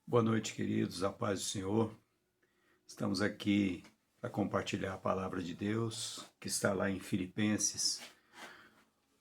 Boa noite, queridos, a paz do Senhor. Estamos aqui para compartilhar a palavra de Deus, que está lá em Filipenses,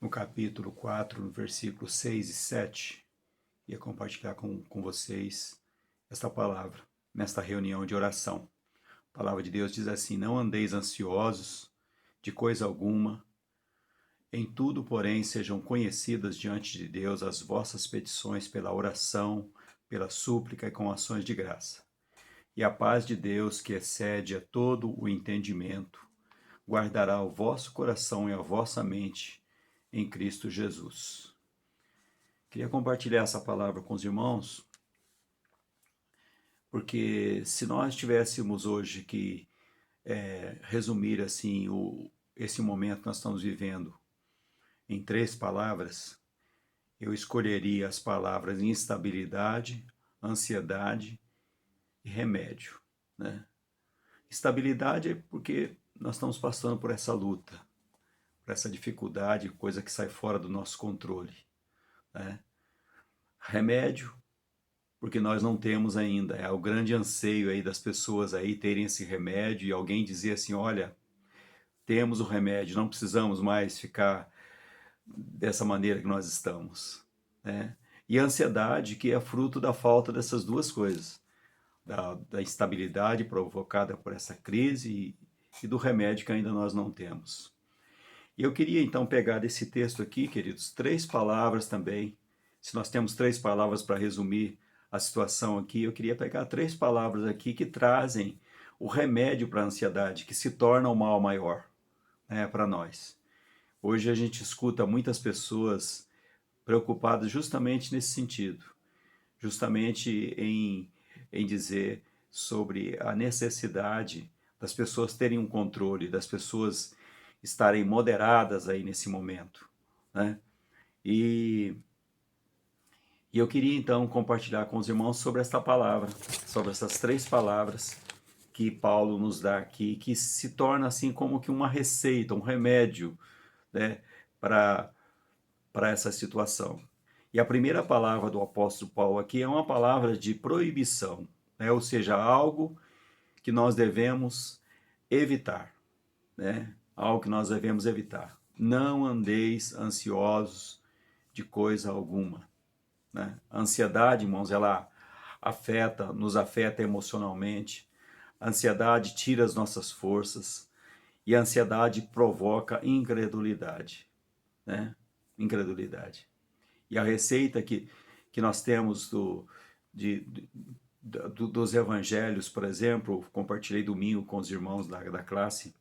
no capítulo 4, no versículo 6 e 7. E compartilhar com vocês esta palavra, nesta reunião de oração. A palavra de Deus diz assim: não andeis ansiosos de coisa alguma, em tudo, porém, sejam conhecidas diante de Deus as vossas petições pela oração, pela súplica e com ações de graça. E a paz de Deus, que excede a todo o entendimento, guardará o vosso coração e a vossa mente em Cristo Jesus. Queria compartilhar essa palavra com os irmãos, porque se nós tivéssemos hoje que resumir assim esse momento que nós estamos vivendo em 3 palavras, eu escolheria as palavras instabilidade, ansiedade e remédio, né? Estabilidade é porque nós estamos passando por essa luta, por essa dificuldade, coisa que sai fora do nosso controle, né? Remédio, porque nós não temos ainda, é o grande anseio aí das pessoas aí terem esse remédio e alguém dizer assim, olha, temos o remédio, não precisamos mais ficar dessa maneira que nós estamos, né? E a ansiedade, que é fruto da falta dessas duas coisas, da instabilidade provocada por essa crise e do remédio que ainda nós não temos. E eu queria então pegar desse texto aqui, queridos, 3 palavras também. Se nós temos 3 palavras para resumir a situação aqui, eu queria pegar 3 palavras aqui que trazem o remédio para a ansiedade, que se torna o mal maior, né, para nós. Hoje a gente escuta muitas pessoas preocupadas justamente nesse sentido, justamente em dizer sobre a necessidade das pessoas terem um controle, das pessoas estarem moderadas aí nesse momento, né? E, e eu queria então compartilhar com os irmãos sobre esta palavra, sobre essas 3 palavras que Paulo nos dá aqui, que se torna assim como que uma receita, um remédio, né, para essa situação. E a primeira palavra do apóstolo Paulo aqui é uma palavra de proibição, né? Ou seja, algo que nós devemos evitar, né? Algo que nós devemos evitar. Não andeis ansiosos de coisa alguma, né? A ansiedade, irmãos, ela nos afeta emocionalmente. A ansiedade tira as nossas forças e a ansiedade provoca incredulidade, né? Incredulidade. E a receita que nós temos de, dos evangelhos, por exemplo, compartilhei domingo com os irmãos da classe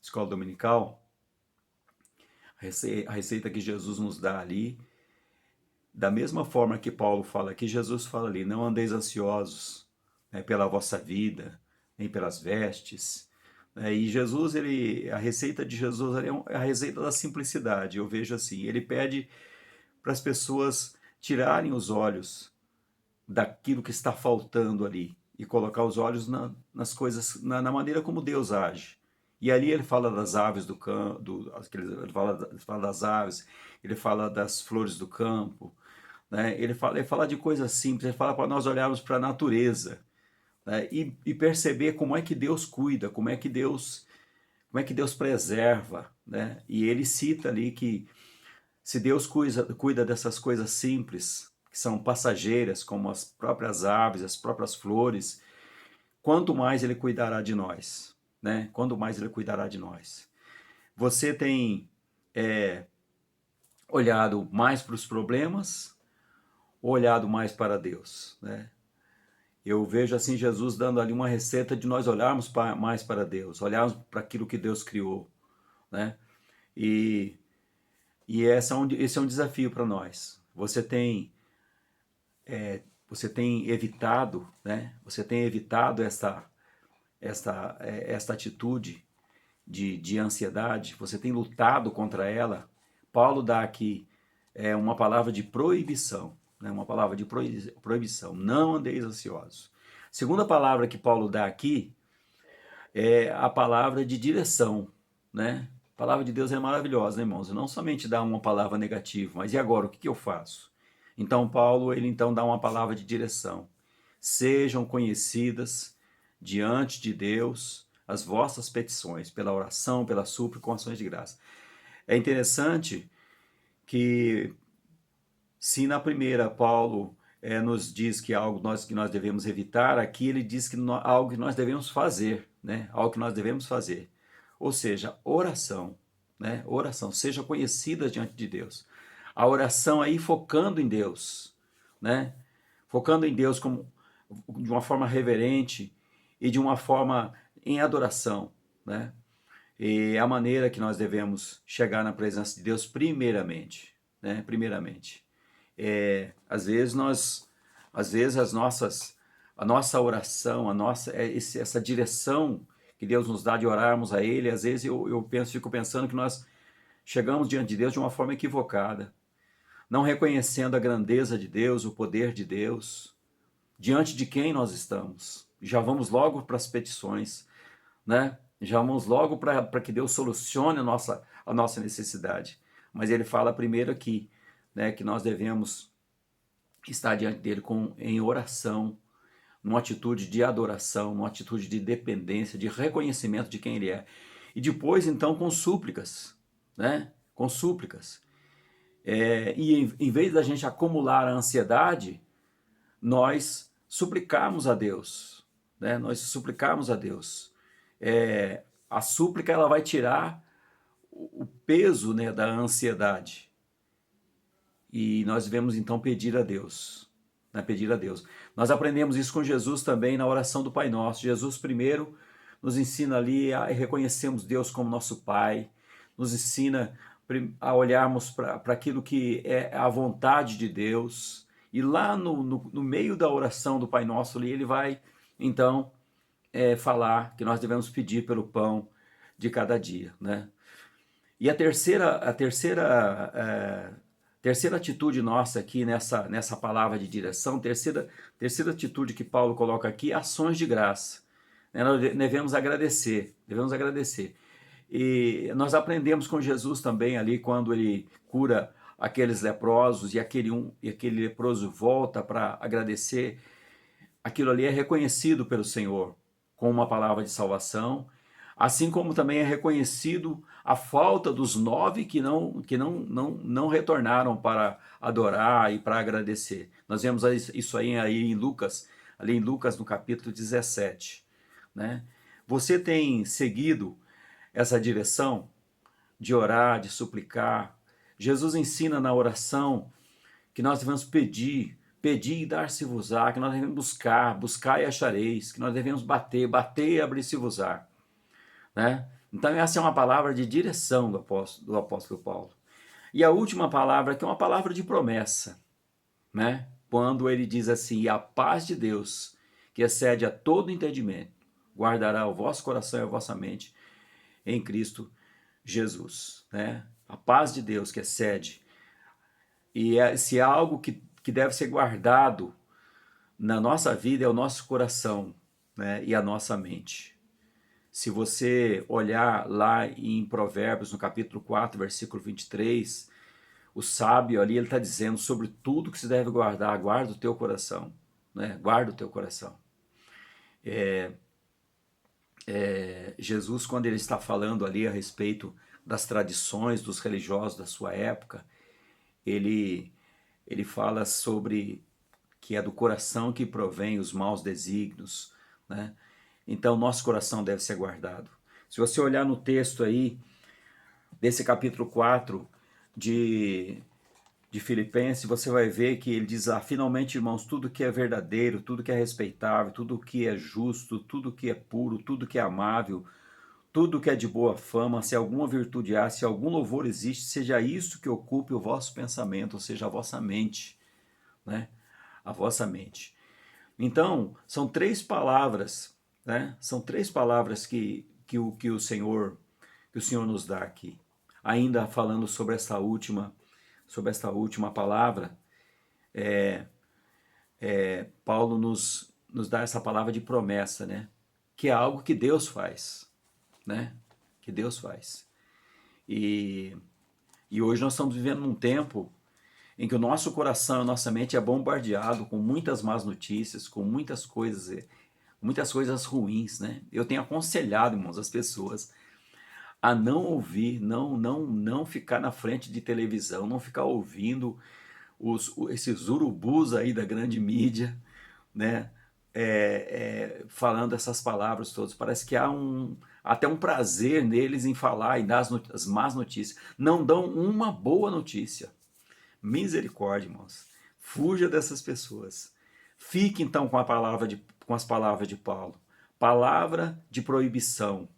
escola dominical, a receita que Jesus nos dá ali, da mesma forma que Paulo fala aqui, Jesus fala ali, não andeis ansiosos, né, pela vossa vida, nem pelas vestes, né? E Jesus, a receita de Jesus é a receita da simplicidade, eu vejo assim, ele pede para as pessoas tirarem os olhos daquilo que está faltando ali e colocar os olhos nas coisas, na maneira como Deus age. E ali ele fala das aves do campo, ele fala das aves, ele fala das flores do campo, né? Ele fala de coisas simples, ele fala para nós olharmos para a natureza, né? E perceber como é que Deus cuida, como é que Deus preserva, né? E ele cita ali que se Deus cuida dessas coisas simples, que são passageiras, como as próprias aves, as próprias flores, quanto mais Ele cuidará de nós, né? Quanto mais Ele cuidará de nós. Você tem olhado mais para os problemas ou olhado mais para Deus, né? Eu vejo assim Jesus dando ali uma receita de nós olharmos mais para Deus, olharmos para aquilo que Deus criou, né? E, esse é um desafio para nós. Você tem evitado, né? Você tem evitado esta atitude de ansiedade, você tem lutado contra ela. Paulo dá aqui uma palavra de proibição, né? Uma palavra de proibição. Não andeis ansiosos. Segunda palavra que Paulo dá aqui é a palavra de direção, né? A palavra de Deus é maravilhosa, né, irmãos? Não somente dá uma palavra negativa, mas e agora, o que eu faço? Então Paulo, ele então dá uma palavra de direção. sejam conhecidas diante de Deus as vossas petições, pela oração, pela súplica, com ações de graça. É interessante que, se na primeira Paulo nos diz que algo que nós devemos evitar, aqui ele diz que algo que nós devemos fazer, né? Algo que nós devemos fazer. Ou seja, oração, né? Oração, seja conhecida diante de Deus. A oração aí focando em Deus, né? Focando em Deus de uma forma reverente e de uma forma em adoração, né? E é a maneira que nós devemos chegar na presença de Deus primeiramente, né? Primeiramente. Às vezes a nossa oração, essa direção que Deus nos dá de orarmos a Ele, às vezes fico pensando que nós chegamos diante de Deus de uma forma equivocada, não reconhecendo a grandeza de Deus, o poder de Deus, diante de quem nós estamos. Já vamos logo para as petições, né? Já vamos logo para que Deus solucione a nossa necessidade. Mas ele fala primeiro aqui, né, que nós devemos estar diante dele em oração, numa atitude de adoração, numa atitude de dependência, de reconhecimento de quem ele é. E depois, então, com súplicas, né? Com súplicas. E em vez da gente acumular a ansiedade, nós suplicarmos a Deus, né? Nós suplicarmos a Deus. A súplica ela vai tirar o peso, né, da ansiedade. E nós devemos então pedir a Deus, né? Pedir a Deus. Nós aprendemos isso com Jesus também na oração do Pai Nosso. Jesus primeiro nos ensina ali a reconhecermos Deus como nosso Pai, nos ensina a olharmos para aquilo que é a vontade de Deus. E lá no meio da oração do Pai Nosso ali, ele vai então falar que nós devemos pedir pelo pão de cada dia, né? E terceira atitude nossa aqui nessa palavra de direção, terceira atitude que Paulo coloca aqui, ações de graça. Nós devemos agradecer, E nós aprendemos com Jesus também ali, quando ele cura aqueles leprosos e aquele leproso volta para agradecer, aquilo ali é reconhecido pelo Senhor com uma palavra de salvação, assim como também é reconhecido a falta dos 9 que não retornaram para adorar e para agradecer. Nós vemos isso aí em Lucas, ali em Lucas no capítulo 17. Né? Você tem seguido essa direção de orar, de suplicar? Jesus ensina na oração que nós devemos pedir e dar-se-vos-á, que nós devemos buscar e achareis, que nós devemos bater e abrir-se-vos-á. Né? Então essa é uma palavra de direção do apóstolo Paulo. E a última palavra, que é uma palavra de promessa, né? Quando ele diz assim: e a paz de Deus, que excede a todo entendimento, guardará o vosso coração e a vossa mente em Cristo Jesus. Né? A paz de Deus que excede. E se há algo que deve ser guardado na nossa vida, é o nosso coração, né? E a nossa mente. Se você olhar lá em Provérbios, no capítulo 4, versículo 23, o sábio ali, ele está dizendo sobre tudo que se deve guardar, guarda o teu coração, né? Guarda o teu coração. Jesus, quando ele está falando ali a respeito das tradições dos religiosos da sua época, ele fala sobre que é do coração que provém os maus desígnios, né? Então, nosso coração deve ser guardado. Se você olhar no texto aí, desse capítulo 4 de Filipenses, você vai ver que ele diz: finalmente, irmãos, tudo que é verdadeiro, tudo que é respeitável, tudo que é justo, tudo que é puro, tudo que é amável, tudo que é de boa fama, se alguma virtude há, se algum louvor existe, seja isso que ocupe o vosso pensamento, ou seja, a vossa mente, né? A vossa mente. Então, são 3 palavras, né? São 3 palavras que o Senhor nos dá aqui. Ainda falando sobre esta última palavra, Paulo nos dá essa palavra de promessa, né? Que é algo que Deus faz, né? Que Deus faz. E hoje nós estamos vivendo num tempo em que o nosso coração, a nossa mente é bombardeado com muitas más notícias, com muitas coisas ruins, né? Eu tenho aconselhado, irmãos, as pessoas a não ouvir, não ficar na frente de televisão, não ficar ouvindo esses urubus aí da grande mídia, né? Falando essas palavras todas. Parece que há até um prazer neles em falar e dar as más notícias. Não dão uma boa notícia. Misericórdia, irmãos. Fuja dessas pessoas. Fique então com com as palavras de Paulo. Palavra de proibição,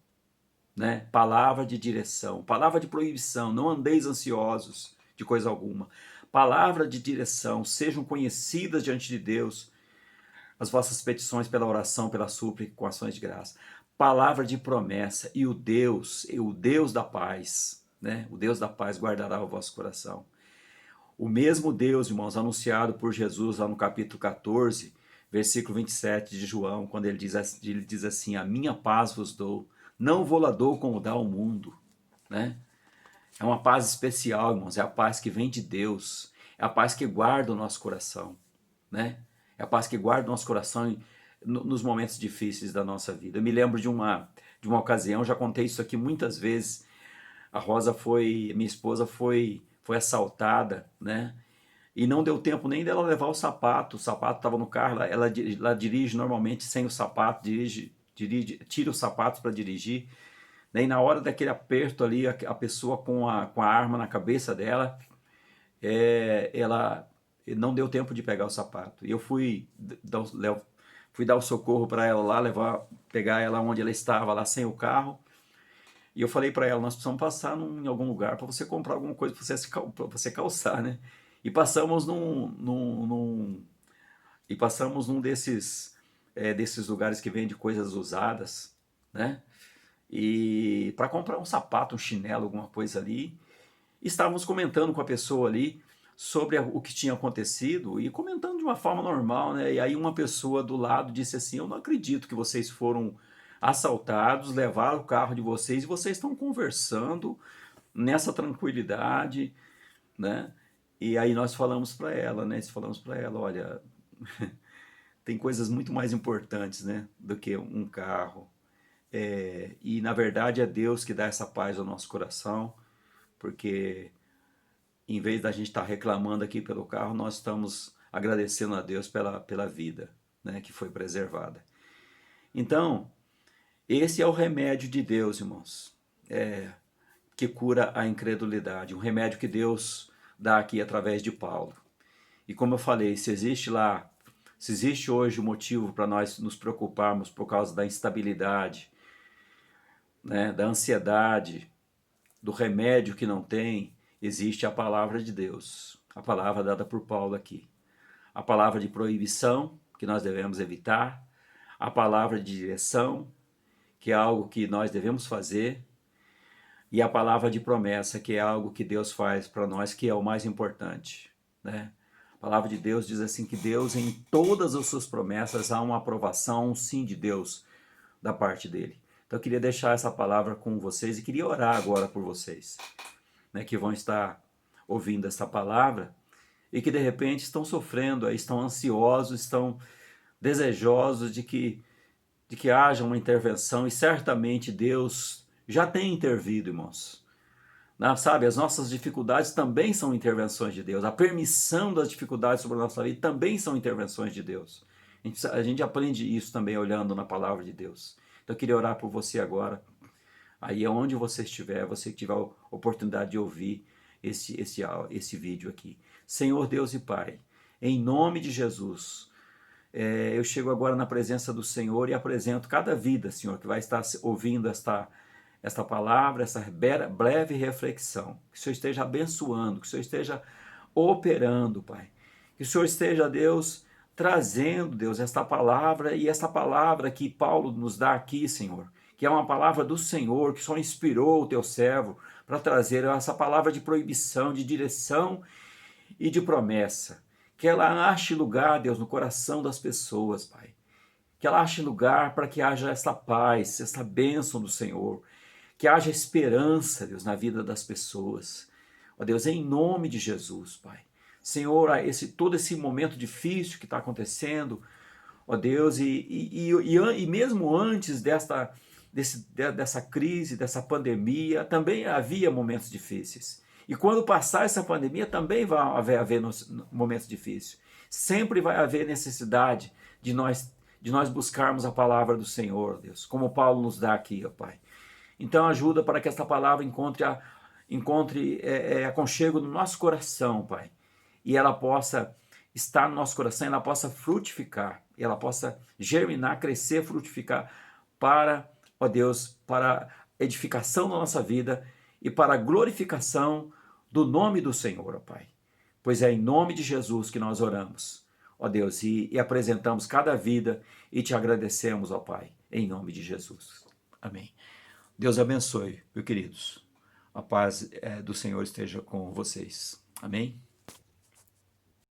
né? Palavra de direção, palavra de proibição. Não andeis ansiosos de coisa alguma. Palavra de direção. Sejam conhecidas diante de Deus as vossas petições pela oração, pela súplica, com ações de graça. Palavra de promessa. E o Deus da paz, né? O Deus da paz guardará o vosso coração. O mesmo Deus, irmãos, anunciado por Jesus lá no capítulo 14, versículo 27 de João, quando ele diz assim: a minha paz vos dou, não vou lá dou como dá o mundo, né? É uma paz especial, irmãos, é a paz que vem de Deus, é a paz que guarda o nosso coração, né? É a paz que guarda o nosso coração nos momentos difíceis da nossa vida. Eu me lembro de uma ocasião, já contei isso aqui muitas vezes. Minha esposa foi assaltada, né? E não deu tempo nem dela levar o sapato estava no carro, ela dirige normalmente sem o sapato, tira os sapatos para dirigir. Daí na hora daquele aperto ali, a pessoa com a arma na cabeça dela, ela não deu tempo de pegar o sapato. E eu fui dar o socorro para ela lá, pegar ela onde ela estava, lá sem o carro. E eu falei para ela, nós precisamos passar em algum lugar para você comprar alguma coisa para você calçar, né? E passamos num desses lugares que vende coisas usadas, né? E para comprar um sapato, um chinelo, alguma coisa ali. Estávamos comentando com a pessoa ali sobre o que tinha acontecido e comentando de uma forma normal, né? E aí uma pessoa do lado disse assim: eu não acredito que vocês foram assaltados, levaram o carro de vocês e vocês estão conversando nessa tranquilidade, né? E aí nós falamos para ela, né? Falamos para ela, olha, tem coisas muito mais importantes, né, do que um carro. E na verdade é Deus que dá essa paz ao nosso coração, porque em vez da gente estar reclamando aqui pelo carro, nós estamos agradecendo a Deus pela vida, né, que foi preservada. Então, esse é o remédio de Deus, irmãos, que cura a incredulidade, um remédio que Deus dá aqui através de Paulo. E como eu falei, se existe hoje um motivo para nós nos preocuparmos por causa da instabilidade, né, da ansiedade, do remédio que não tem, existe a palavra de Deus, a palavra dada por Paulo aqui. A palavra de proibição, que nós devemos evitar, a palavra de direção, que é algo que nós devemos fazer, e a palavra de promessa, que é algo que Deus faz para nós, que é o mais importante, né? A palavra de Deus diz assim que Deus, em todas as suas promessas, há uma aprovação, um sim de Deus da parte dele. Então eu queria deixar essa palavra com vocês e queria orar agora por vocês, né, que vão estar ouvindo essa palavra e que de repente estão sofrendo, estão ansiosos, estão desejosos de que haja uma intervenção, e certamente Deus já tem intervido, irmãos. Sabe, as nossas dificuldades também são intervenções de Deus. A permissão das dificuldades sobre a nossa vida também são intervenções de Deus. A gente aprende isso também olhando na palavra de Deus. Então eu queria orar por você agora. Aí onde você estiver, você que tiver a oportunidade de ouvir esse vídeo aqui. Senhor Deus e Pai, em nome de Jesus, eu chego agora na presença do Senhor e apresento cada vida, Senhor, que vai estar ouvindo esta palavra, essa breve reflexão. Que o Senhor esteja abençoando, que o Senhor esteja operando, Pai. Que o Senhor esteja, Deus, trazendo, Deus, esta palavra, e esta palavra que Paulo nos dá aqui, Senhor, que é uma palavra do Senhor, que só inspirou o teu servo para trazer essa palavra de proibição, de direção e de promessa. Que ela ache lugar, Deus, no coração das pessoas, Pai. Que ela ache lugar para que haja esta paz, esta bênção do Senhor. Que haja esperança, Deus, na vida das pessoas. Ó Deus, em nome de Jesus, Pai. Senhor, todo esse momento difícil que está acontecendo, ó Deus, e mesmo antes dessa crise, dessa pandemia, também havia momentos difíceis. E quando passar essa pandemia, também vai haver momentos difíceis. Sempre vai haver necessidade de nós buscarmos a palavra do Senhor, Deus, como Paulo nos dá aqui, ó Pai. Então ajuda para que esta palavra encontre aconchego no nosso coração, Pai, e ela possa estar no nosso coração, ela possa frutificar, e ela possa germinar, crescer, frutificar para, ó Deus, para edificação da nossa vida e para a glorificação do nome do Senhor, ó Pai. Pois é em nome de Jesus que nós oramos, ó Deus, e apresentamos cada vida e te agradecemos, ó Pai, em nome de Jesus. Amém. Deus abençoe, meus queridos. A paz do Senhor esteja com vocês. Amém?